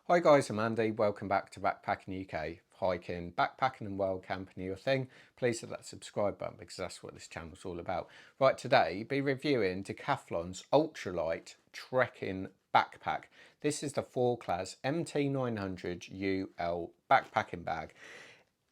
Hi guys, I'm Andy. Welcome back to Backpacking UK. Hiking, backpacking and world camping are your thing. Please hit that subscribe button because that's what this channel's all about. Right, today be reviewing Decathlon's Ultralight trekking backpack. This is the Forclaz MT900 UL backpacking bag.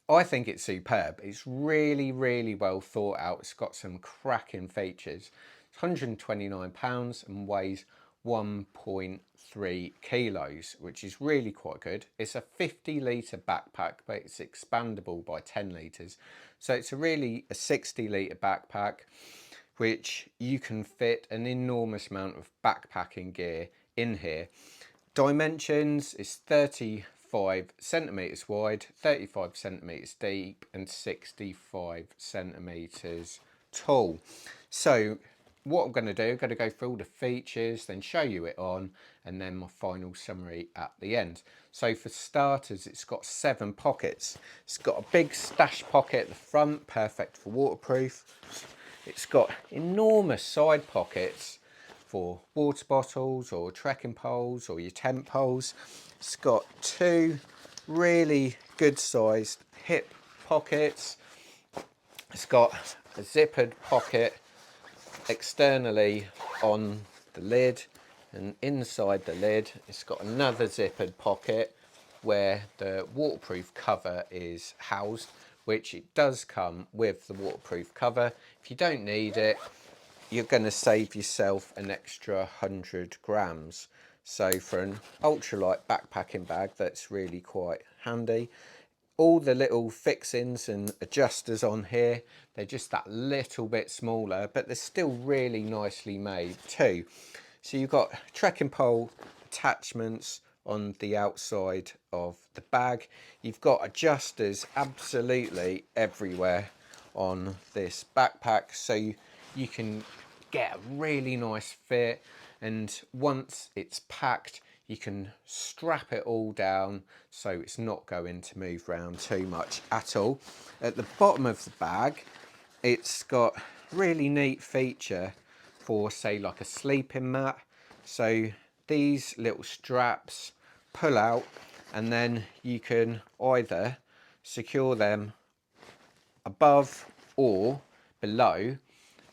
I think it's superb. It's really well thought out. It's got some cracking features. It's £129 and weighs 1.3 kilos, which is really quite good. It's a 50-litre backpack, but it's expandable by 10 litres. So it's a 60-litre backpack, which you can fit an enormous amount of backpacking gear in here. Dimensions is 35 centimetres wide, 35 centimetres deep and 65 centimetres tall. So what I'm going to do, I'm going to go through all the features, then show you it on, and then my final summary at the end. So for starters, it's got 7 pockets. It's got a big stash pocket at the front, perfect for waterproof. It's got enormous side pockets for water bottles or trekking poles or your tent poles. It's got 2 really good sized hip pockets. It's got a zippered pocket externally on the lid, and inside the lid it's got another zippered pocket where the waterproof cover is housed, which it does come with the waterproof cover. If you don't need it, you're going to save yourself an extra 100 grams. So for an ultralight backpacking bag, that's really quite handy. All the little fixings and adjusters on here, they're just that little bit smaller, but they're still really nicely made too. So you've got trekking pole attachments on the outside of the bag. You've got adjusters absolutely everywhere on this backpack, so you can get a really nice fit, and once it's packed you can strap it all down so it's not going to move around too much at all. At the bottom of the bag, it's got really neat feature for, say, like a sleeping mat. So these little straps pull out, and then you can either secure them above or below,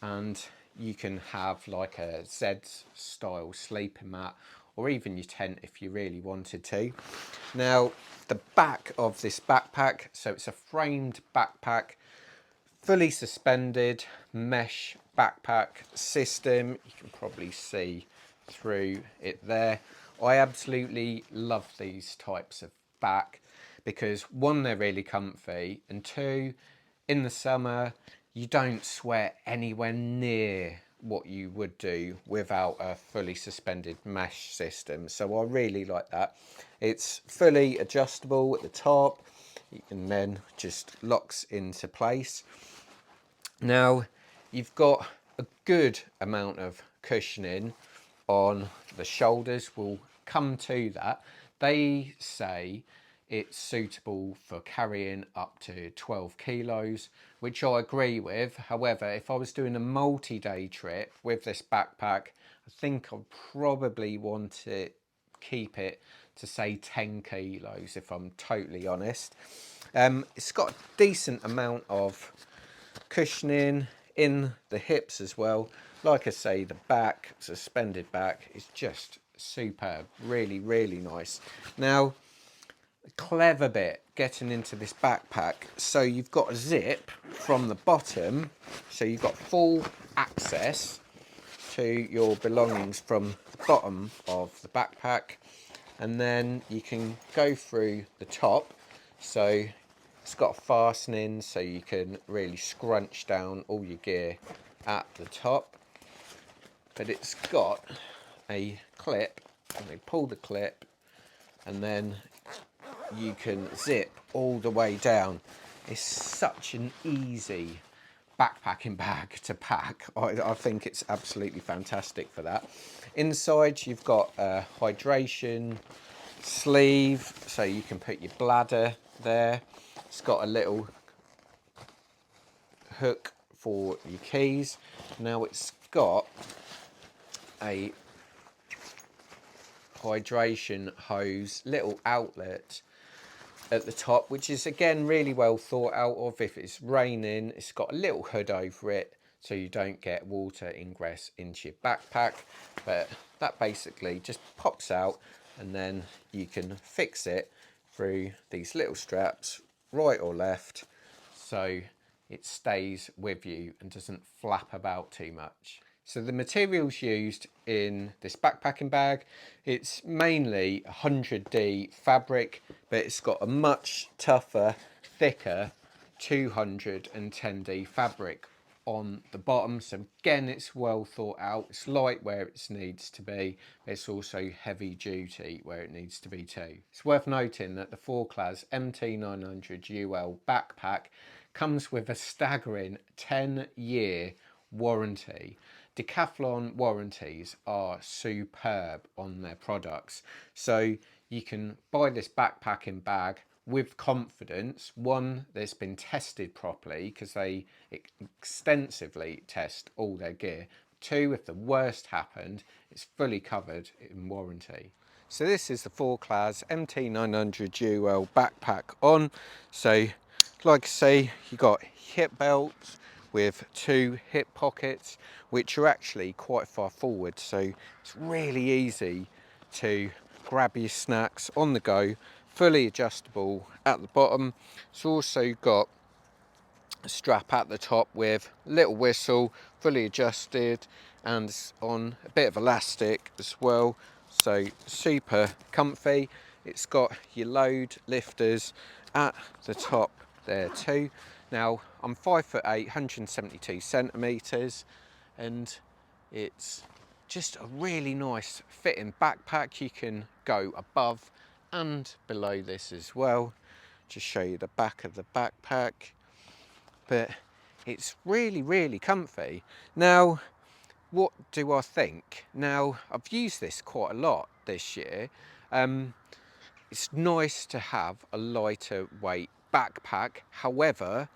and you can have like a Z style sleeping mat, or even your tent if you really wanted to. Now the back of this backpack, so it's a framed backpack, fully suspended mesh backpack system. You can probably see through it there. I absolutely love these types of back because 1, they're really comfy, and 2, in the summer you don't sweat anywhere near what you would do without a fully suspended mesh system. So I really like that. It's fully adjustable at the top, and then just locks into place. Now you've got a good amount of cushioning on the shoulders. We'll come to that. They say it's suitable for carrying up to 12 kilos, which I agree with. However, if I was doing a multi-day trip with this backpack, I think I'd probably want to keep it to, say, 10 kilos if I'm totally honest. It's got a decent amount of cushioning in the hips as well. Like I say, the back, suspended back, is just superb. Really nice. Now, the clever bit getting into this backpack, so you've got a zip from the bottom, so you've got full access to your belongings from the bottom of the backpack, and then you can go through the top. So it's got a fastening, so you can really scrunch down all your gear at the top, but it's got a clip, and they pull the clip, and then you can zip all the way down. It's such an easy backpacking bag to pack. I think it's absolutely fantastic for that. Inside you've got a hydration sleeve, so you can put your bladder there. It's got a little hook for your keys. Now it's got a hydration hose, little outlet at the top, which is again really well thought out of. If it's raining, it's got a little hood over it so you don't get water ingress into your backpack, but that basically just pops out and then you can fix it through these little straps, right or left, so it stays with you and doesn't flap about too much. So the materials used in this backpacking bag, it's mainly 100D fabric, but it's got a much tougher, thicker 210D fabric on the bottom. So again, it's well thought out. It's light where it needs to be, but it's also heavy duty where it needs to be too. It's worth noting that the Forclaz MT900 UL Backpack comes with a staggering 10-year warranty. Decathlon warranties are superb on their products, so you can buy this backpacking bag with confidence. One, that's been tested properly, because they extensively test all their gear. Two, if the worst happened, it's fully covered in warranty. So this is the Forclaz MT900 UL Backpack on. So like I say, you got hip belts with 2 hip pockets, which are actually quite far forward, so it's really easy to grab your snacks on the go, fully adjustable at the bottom. It's also got a strap at the top with a little whistle, fully adjusted, and it's on a bit of elastic as well, so super comfy. It's got your load lifters at the top there too. Now I'm 5'8", 172 centimeters, and it's just a really nice fitting backpack. You can go above and below this as well. Just show you the back of the backpack, but it's really comfy. Now, what do I think? Now, I've used this quite a lot this year. It's nice to have a lighter weight backpack. However,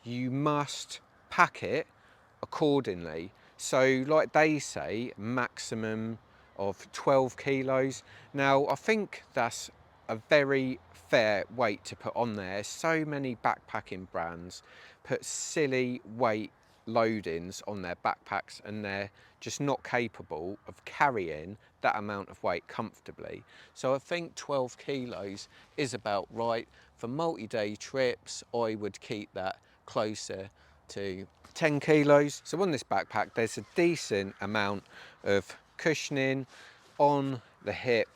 you must pack it accordingly. So like they say, maximum of 12 kilos. Now, I think that's a very fair weight to put on there. So many backpacking brands put silly weight loadings on their backpacks, and they're just not capable of carrying that amount of weight comfortably. So I think 12 kilos is about right. For multi-day trips, I would keep that closer to 10 kilos. So on this backpack, there's a decent amount of cushioning on the hip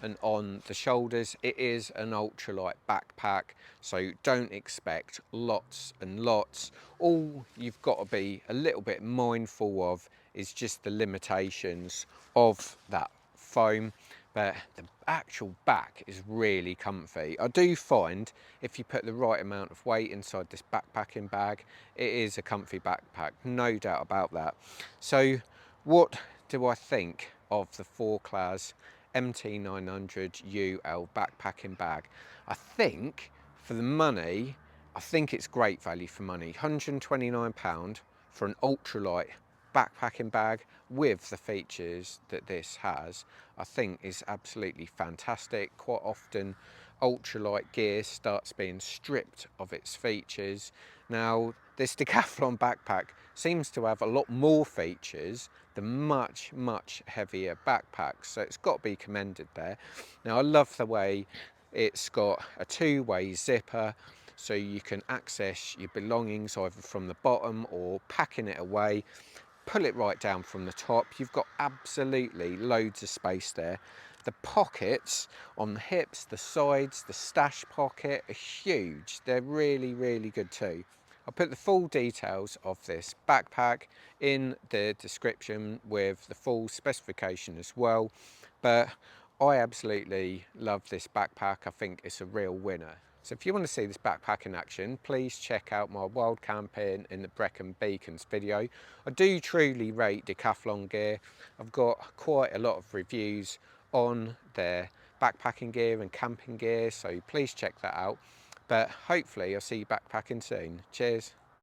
and on the shoulders. It is an ultralight backpack, so don't expect lots and lots. All you've got to be a little bit mindful of is just the limitations of that foam, but the actual back is really comfy. I do find if you put the right amount of weight inside this backpacking bag, it is a comfy backpack, no doubt about that. So what do I think of the Forclaz MT900 UL backpacking bag? I think for the money, I think it's great value for money. £129 for an ultralight backpacking bag with the features that this has, I think is absolutely fantastic. Quite often ultralight gear starts being stripped of its features. Now this Decathlon backpack seems to have a lot more features than much heavier backpacks, so it's got to be commended there. Now I love the way it's got a two-way zipper, so you can access your belongings either from the bottom or packing it away. Pull it right down from the top. You've got absolutely loads of space there. The pockets on the hips, the sides, the stash pocket are huge. They're really good too. I'll put the full details of this backpack in the description with the full specification as well. But I absolutely love this backpack. I think it's a real winner. So if you want to see this backpack in action, please check out my wild camping in the Brecon Beacons video. I do truly rate Decathlon gear. I've got quite a lot of reviews on their backpacking gear and camping gear, so please check that out. But hopefully I'll see you backpacking soon. Cheers.